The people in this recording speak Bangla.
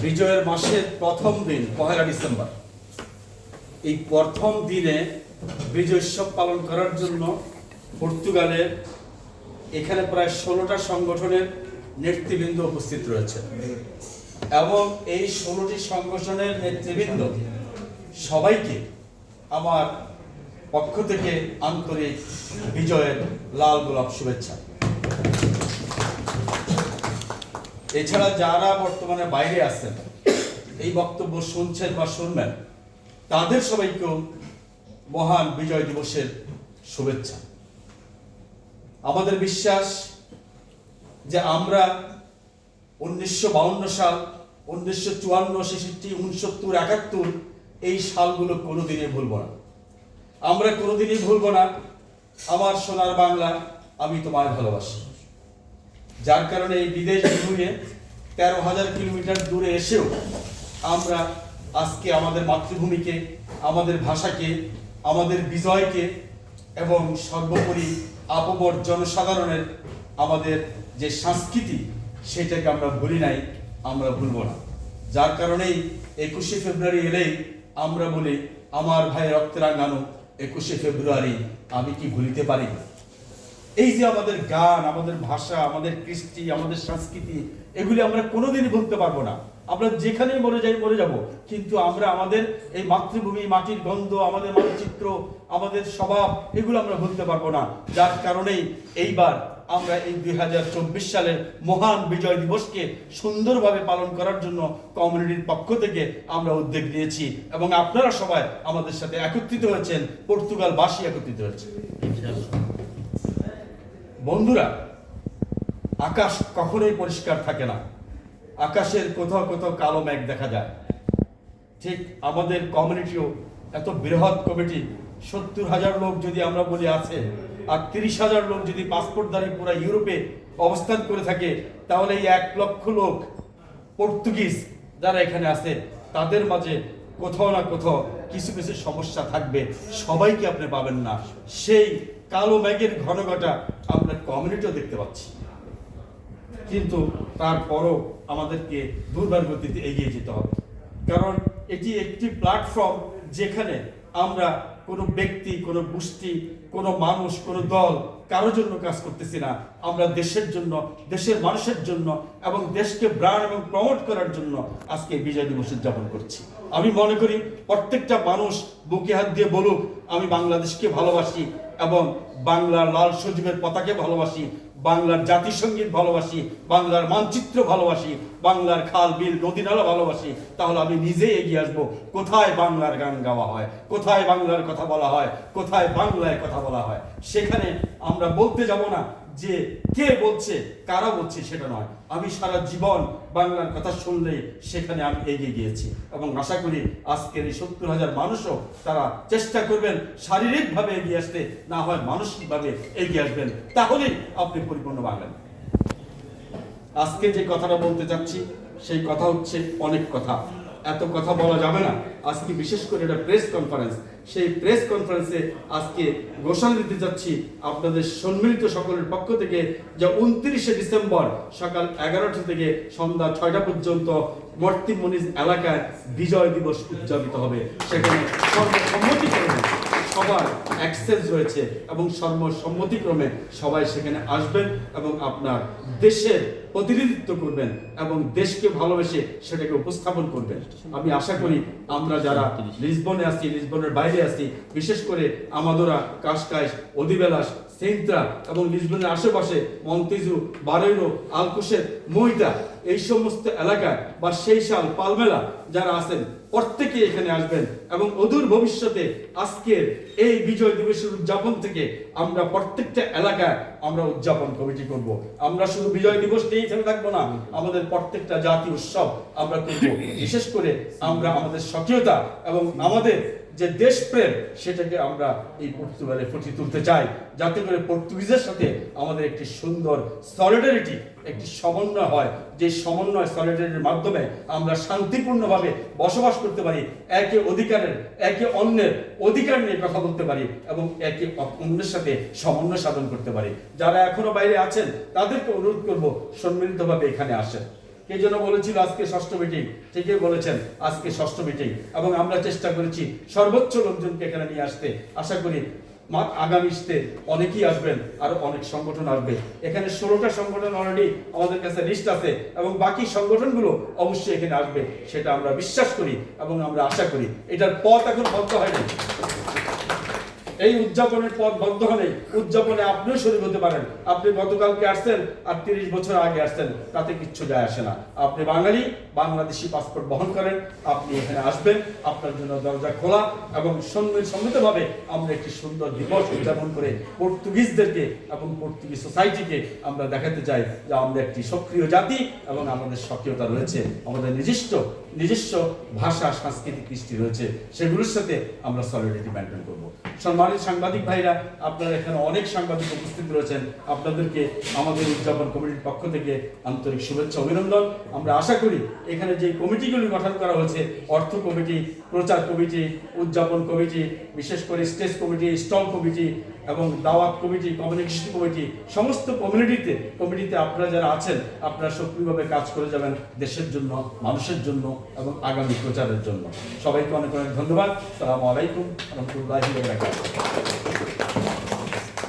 বিজয়ের মাসের প্রথম দিন 1 ডিসেম্বর। এই প্রথম দিনে বিজয় উৎসব পালন করার জন্য পর্তুগালের এখানে প্রায় 16টা সংগঠনের নেতৃবৃন্দ উপস্থিত রয়েছে এবং এই 16টি সংগঠনের নেতৃবৃন্দ সবাইকে আমার পক্ষ থেকে আন্তরিক বিজয়ের লাল গোলাপ শুভেচ্ছা। এছাড়া যারা বর্তমানে বাইরে আছেন, এই বক্তব্য শুনছেন বা শুনবেন, তাদের সবাইকেও মহান বিজয় দিবসের শুভেচ্ছা। আমাদের বিশ্বাস যে আমরা 1952 সাল, 1954, 66, 69, 71 এই সালগুলো কোনোদিনই ভুলব না। আমরা কোনোদিনই ভুলব না আমার সোনার বাংলা, আমি তোমায় ভালোবাসি। যার কারণে এই বিদেশ ঘুরে 13,000 কিলোমিটার দূরে এসেও আমরা আজকে আমাদের মাতৃভূমিকে, আমাদের ভাষাকে, আমাদের বিজয়কে এবং সর্বোপরি আপবর জনসাধারণের আমাদের যে সংস্কৃতি সেটাকে আমরা ভুলি নাই, আমরা ভুলব না। যার কারণেই 21শে ফেব্রুয়ারি এলেই আমরা বলি আমার ভাই রক্তে রাঙানো 21শে ফেব্রুয়ারি আমি কি ভুলিতে পারি। এই যে আমাদের গান, আমাদের ভাষা, আমাদের কৃষ্টি, আমাদের সংস্কৃতি, এগুলি আমরা কোনোদিনই ভুলতে পারবো না। আমরা যেখানেই মরে যাই, মরে যাব, কিন্তু আমরা আমাদের এই মাতৃভূমি, মাটির গন্ধ, আমাদের মানচিত্র, আমাদের স্বভাব, এগুলো আমরা ভুলতে পারবো না। যার কারণেই এইবার আমরা এই 2024 সালের মহান বিজয় দিবসকে সুন্দরভাবে পালন করার জন্য কমিউনিটির পক্ষ থেকে আমরা উদ্যোগ নিয়েছি এবং আপনারা সবাই আমাদের সাথে একত্রিত হয়েছেন, পর্তুগালবাসী একত্রিত হয়েছে। বন্ধুরা, আকাশ কখনোই পরিষ্কার থাকে না, আকাশের কোথাও কোথাও কালো মেঘ দেখা যায়। ঠিক আমাদের কমিউনিটিও এত বৃহৎ কমিটি, 70,000 লোক যদি আমরা বলি আছে, আর 30,000 লোক যদি পাসপোর্টধারী পুরো ইউরোপে অবস্থান করে থাকে, তাহলে এই 1 লক্ষ লোক পর্তুগিজ যারা এখানে আছে, তাদের মাঝে কোথাও না কোথাও কিছু কিছু সমস্যা থাকবে। সবাইকে আপনি পাবেন না। সেই কালো মেঘের ঘনঘটা আমরা কমিউনিটিও দেখতে পাচ্ছি, কিন্তু তারপরও আমাদেরকে দুর্বার গতিতে এগিয়ে যেতে হবে। কারণ এটি একটি প্ল্যাটফর্ম যেখানে আমরা কোনো ব্যক্তি, কোনো গোষ্ঠী, কোনো মানুষ, কোনো দল কারোর জন্য কাজ করতেছি না। আমরা দেশের জন্য, দেশের মানুষের জন্য এবং দেশকে ব্র্যান্ড এবং প্রমোট করার জন্য আজকে বিজয় দিবস উদযাপন করছি। আমি মনে করি প্রত্যেকটা মানুষ বুকে হাত দিয়ে বলুক আমি বাংলাদেশকে ভালোবাসি এবং বাংলার লাল সজীবের পতাকে ভালোবাসি, বাংলার জাতিসঙ্গীত ভালোবাসি, বাংলার মানচিত্র ভালোবাসি, বাংলার খাল বিল নদী নালা ভালোবাসি। তাহলে আমি নিজেই এগিয়ে আসবো কোথায় বাংলার গান গাওয়া হয়, কোথায় বাংলার কথা বলা হয়, কোথায় বাংলায় কথা বলা হয়। সেখানে আমরা বলতে যাব না যে কে বলছে, কারা বলছে, সেটা নয়। আমি সারা জীবন বাংলার কথা শুনলেই সেখানে আমি এগিয়ে গিয়েছি এবং আশা করি আজকের এই 70,000 মানুষও তারা চেষ্টা করবেন শারীরিকভাবে এগিয়ে আসতে, না হয় মানসিকভাবে এগিয়ে আসবেন, তাহলেই আপনি পরিপূর্ণ বাঙালি। আজকে যে কথাটা বলতে চাচ্ছি সেই কথা হচ্ছে অনেক কথা, এত কথা বলা যাবে না। আজকে বিশেষ করে এটা প্রেস কনফারেন্স, সেই প্রেস কনফারেন্সে আজকে ঘোষণা দিতে যাচ্ছি আপনাদের সম্মিলিত সকলের পক্ষ থেকে যে 29শে ডিসেম্বর সকাল 11টা থেকে সন্ধ্যা 6টা পর্যন্ত মর্তি মনিজ এলাকায় বিজয় দিবস উদযাপিত হবে। সেখানে সর্বসম্মতিক্রমে সবার অ্যাক্সেস রয়েছে এবং সর্বসম্মতিক্রমে সবাই সেখানে আসবেন এবং আপনার দেশের প্রতিনিধিত্ব করবেন এবং দেশকে ভালোবেসে সেটাকে উপস্থাপন করবেন। আমি আশা করি আমরা যারা লিসবনে আছি, লিসবনের বাইরে আছি, বিশেষ করে আমাদোরা, কাশকাইশ, অদিবেলাস, সেন্ট্রা এবং লিসবনের আশেপাশে মন্তেজু, বারেইরো, আলকুশের, মইদা, এই সমস্ত এলাকায় বা সেই সাল পালমেলা যারা আছেন প্রত্যেকে এখানে আসবেন এবং অদূর ভবিষ্যতে আজকের এই বিজয় দিবসের উদযাপন থেকে আমরা প্রত্যেকটা এলাকায় আমরা উদযাপন কমিটি করব। আমরা শুধু বিজয় দিবস নিয়েই থেমে থাকবো না, আমাদের প্রত্যেকটা জাতীয় উৎসব আমরা করব। বিশেষ করে আমরা আমাদের সক্রিয়তা এবং আমাদের যে দেশপ্রেম সেটাকে আমরা এই পর্তুগালে ফুটিয়ে তুলতে চাই, যাতে করে পর্তুগিজের সাথে আমাদের একটি সুন্দর সলিডারিটি, একটি সমন্বয় হয়, যে সমন্বয় সলিডারিটির মাধ্যমে আমরা শান্তিপূর্ণভাবে বসবাস করতে পারি, একে অধিকারের, একে অন্যের অধিকার নিয়ে কথা বলতে পারি এবং একে অন্যের সাথে সমন্বয় সাধন করতে পারি। যারা এখনো বাইরে আছেন তাদেরকে অনুরোধ করব সম্মিলিতভাবে এখানে আসেন। কে যেন বলেছিল আজকে ষষ্ঠ মিটিং, ঠিকই বলেছেন, আজকে ষষ্ঠ মিটিং, এবং আমরা চেষ্টা করেছি সর্বোচ্চ লোকজনকে এখানে নিয়ে আসতে। আশা করি আগামীতে অনেকেই আসবেন, আরো অনেক সংগঠন আসবে। এখানে 16টা সংগঠন অলরেডি আমাদের কাছে লিস্ট আছে, এবং বাকি সংগঠনগুলো অবশ্যই এখানে আসবে, সেটা আমরা বিশ্বাস করি এবং আমরা আশা করি। এটার পথ এখন বন্ধ হয়নি, এই উদযাপনের পথ বন্ধ হলে উদযাপনে আপনিও শরীর হতে পারেন। আপনি গতকালকে আসছেন আর 30 বছর আগে আসছেন, তাতে কিচ্ছু যায় আসে না। আপনি বাঙালি, বাংলাদেশি পাসপোর্ট বহন করেন, আপনি এখানে আসবেন, আপনার জন্য দরজা খোলা। এবং সম্মিলিতভাবে আমরা একটি সুন্দর দিবস উদযাপন করে পর্তুগিজদেরকে এবং পর্তুগিজ সোসাইটিকে আমরা দেখাতে চাই যে আমরা একটি সক্রিয় জাতি এবং আমাদের সক্রিয়তা রয়েছে, আমাদের নিজস্ব ভাষা, সাংস্কৃতিক কৃষ্টি রয়েছে, সেগুলোর সাথে আমরা সলিডারিটি মেনটেন করবো। সম্মানিত সাংবাদিক ভাইরা, আপনারা এখানে অনেক সাংবাদিক উপস্থিত রয়েছেন, আপনাদেরকে আমাদের উদযাপন কমিটির পক্ষ থেকে আন্তরিক শুভেচ্ছা, অভিনন্দন। আমরা আশা করি এখানে যে কমিটিগুলি গঠন করা হয়েছে, অর্থ কমিটি, প্রচার কমিটি, উদযাপন কমিটি, বিশেষ করে স্টেজ কমিটি, স্টল কমিটি এবং দাওয়াত কমিটি, কমিউনিকেশন কমিটি, সমস্ত কমিটিতে আপনারা যারা আছেন, আপনারা সক্রিয়ভাবে কাজ করে যাবেন দেশের জন্য, মানুষের জন্য এবং আগামী প্রচারের জন্য। সবাইকে অনেক অনেক ধন্যবাদ। আসসালামু আলাইকুম ওয়া রাহমাতুল্লাহি ওয়া বারাকাতুহু।